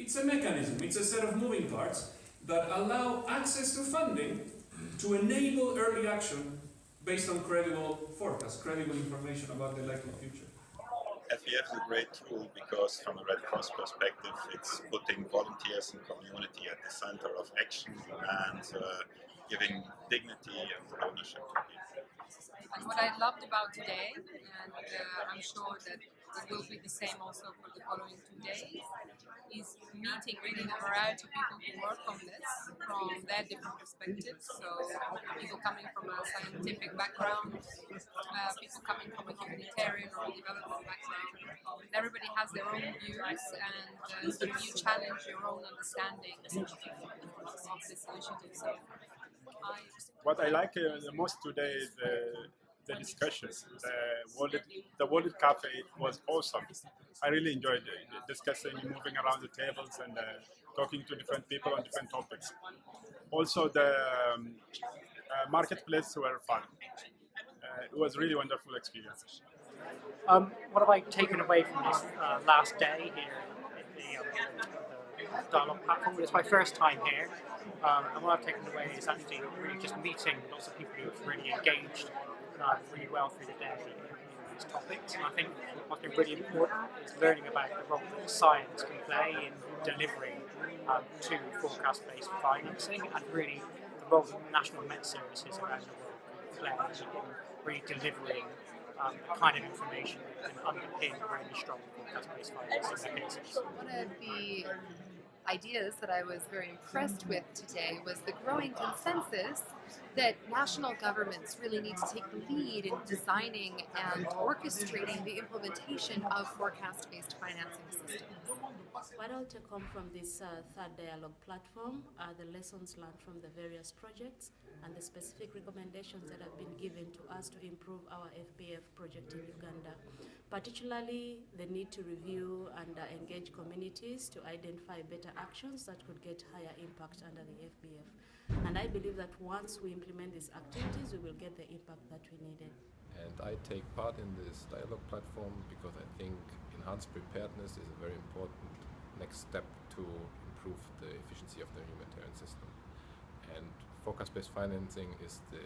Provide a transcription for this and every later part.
It's a mechanism, it's a set of moving parts that allow access to funding to enable early action based on credible forecasts, credible information about the likely future. FbF is a great tool because from a Red Cross perspective, it's putting volunteers and community at the center of action and giving dignity and ownership to people. And what I loved about today, and I'm sure that it will be the same also for the following 2 days, is meeting really the variety of people who work on this from their different perspectives. So people coming from a scientific background, people coming from a humanitarian or a development background. Everybody has their own views, and sort of you challenge your own understanding of this initiative. So what I like the most today is the discussions. The World Cafe was awesome. I really enjoyed discussing, moving around the tables and talking to different people on different topics. Also, the marketplace were fun. It was really wonderful experience. What have I taken away from this last day here at the Dialogue Platform? It's my first time here, and what I've taken away is actually really just meeting lots of people who've really engaged really well through the day in these topics. And I think what's been really important is learning about the role that science can play in delivering to forecast-based financing, and really the role that national Met services around the world can play in really delivering the kind of information that can underpin really strong forecast-based financing mechanisms. One of the ideas that I was very impressed with today was the growing consensus that national governments really need to take the lead in designing and orchestrating the implementation of forecast-based financing systems. What I'll take home from this third dialogue platform are the lessons learned from the various projects and the specific recommendations that have been given to us to improve our FbF project in Uganda, particularly the need to review and engage communities to identify better actions that could get higher impact under the FbF. And I believe that once we implement these activities, we will get the impact that we needed. And I take part in this dialogue platform because I think enhanced preparedness is a very important next step to improve the efficiency of the humanitarian system. And forecast-based financing is the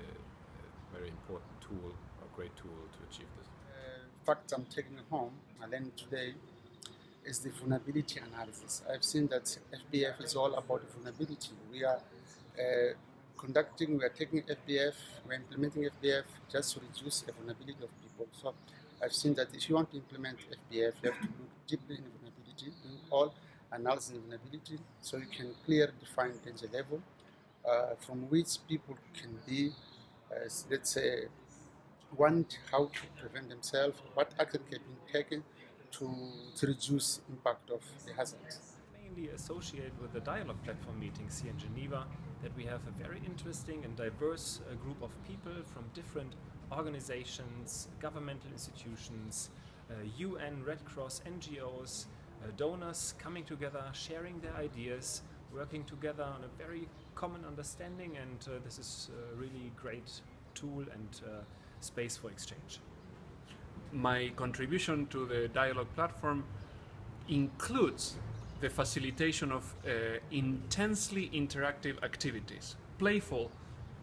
very important tool, a great tool to achieve this. Fact I'm taking home, I learned today, is the vulnerability analysis. I've seen that FbF is all about vulnerability. We are taking FbF, we're implementing FbF just to reduce the vulnerability of people. So I've seen that if you want to implement FbF, you have to look deeply in vulnerability, do all analysis of vulnerability, so you can clearly define danger level from which people can be, let's say, want how to prevent themselves, what action can be taken to reduce impact of the hazards. Mainly associate with the Dialogue Platform meetings here in Geneva that we have a very interesting and diverse group of people from different organizations, governmental institutions, UN, Red Cross, NGOs, donors coming together, sharing their ideas, working together on a very common understanding, and this is a really great tool and space for exchange. My contribution to the Dialogue Platform includes the facilitation of intensely interactive activities, playful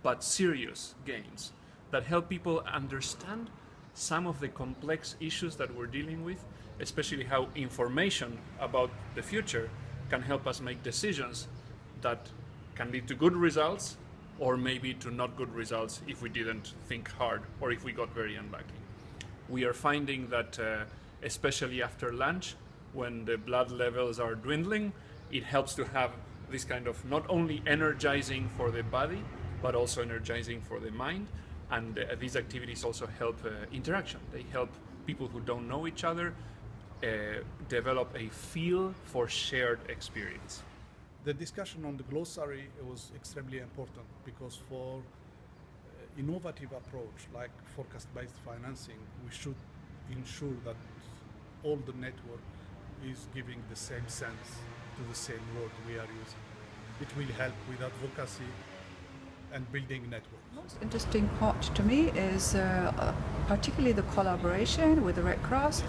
but serious games that help people understand some of the complex issues that we're dealing with, especially how information about the future can help us make decisions that can lead to good results or maybe to not good results if we didn't think hard or if we got very unlucky. We are finding that especially after lunch, when the blood levels are dwindling, it helps to have this kind of not only energizing for the body, but also energizing for the mind. And these activities also help interaction. They help people who don't know each other develop a feel for shared experience. The discussion on the glossary was extremely important because for innovative approach like forecast-based financing, we should ensure that all the network is giving the same sense to the same word we are using. It will help with advocacy and building networks. Most interesting part to me is particularly the collaboration with the Red Cross,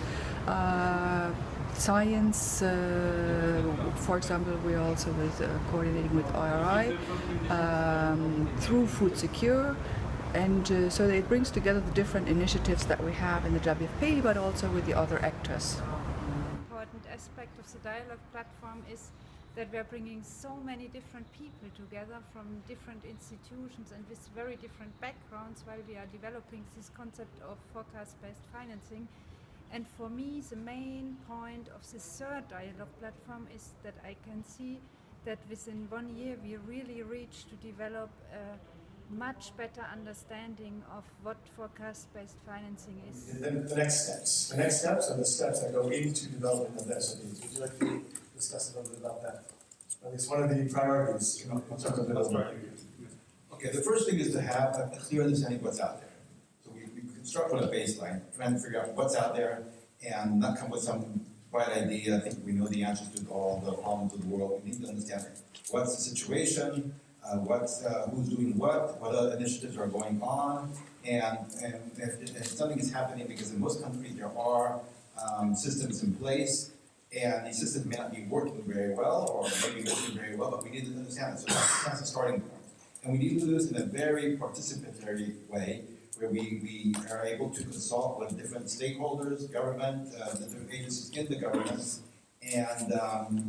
science, for example, we're also coordinating with IRI through Food Secure, and so it brings together the different initiatives that we have in the WFP, but also with the other actors. Important aspect of the Dialogue platform is that we're bringing so many different people together from different institutions and with very different backgrounds while we are developing this concept of forecast-based financing. And for me, the main point of the third Dialogue platform is that I can see that within 1 year we really reached to develop a much better understanding of what forecast-based financing is. The next steps. The next steps are the steps that go into development of the SOPs. Would you like to discuss a little bit about that? It's one of the priorities in terms of development. Okay, the first thing is to have a clear understanding of what's out there. So we construct from a baseline, trying to figure out what's out there and not come with some bright idea. I think we know the answers to all the problems of the world. We need to understand what's the situation, who's doing what other initiatives are going on, and if something is happening, because in most countries there are systems in place, and these systems may not be working very well, or maybe working very well, but we need to understand it. So that's the starting point. And we need to do this in a very participatory way, where we are able to consult with different stakeholders, government, the different agencies in the government, and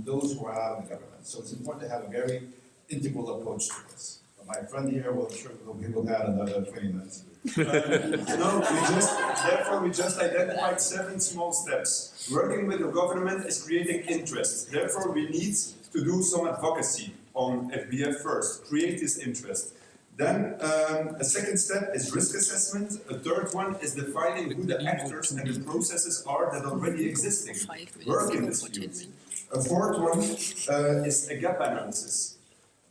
those who are out of the government. So it's important to have a very integral approach to this. My friend here will add another 20 minutes. Therefore, we just identified 7 small steps. Working with the government is creating interest. Therefore, we need to do some advocacy on FbF first, create this interest. Then a second step is risk assessment. A third one is defining who the actors and the processes are that already existing, work in this field. A fourth one is a gap analysis.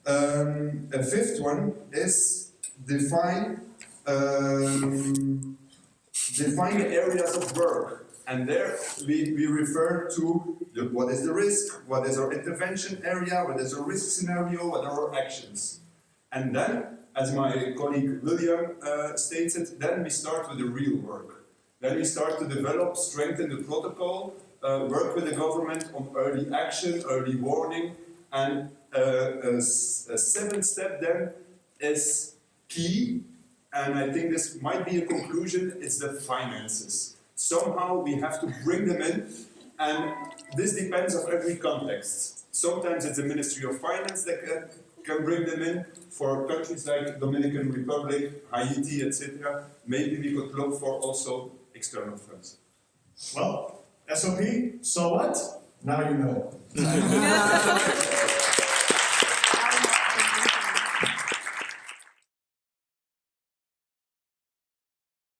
A fifth one is define the areas of work, and there we refer to what is the risk, what is our intervention area, what is our risk scenario, what are our actions. And then, as my colleague William stated, then we start with the real work. Then we start to develop, strengthen the protocol, work with the government on early action, early warning, and a seventh step then is key, and I think this might be a conclusion, it's the finances. Somehow we have to bring them in, and this depends on every context. Sometimes it's the Ministry of Finance that can bring them in. For countries like Dominican Republic, Haiti, etc., maybe we could look for also external funds. Well, SOP, so what? Now you know.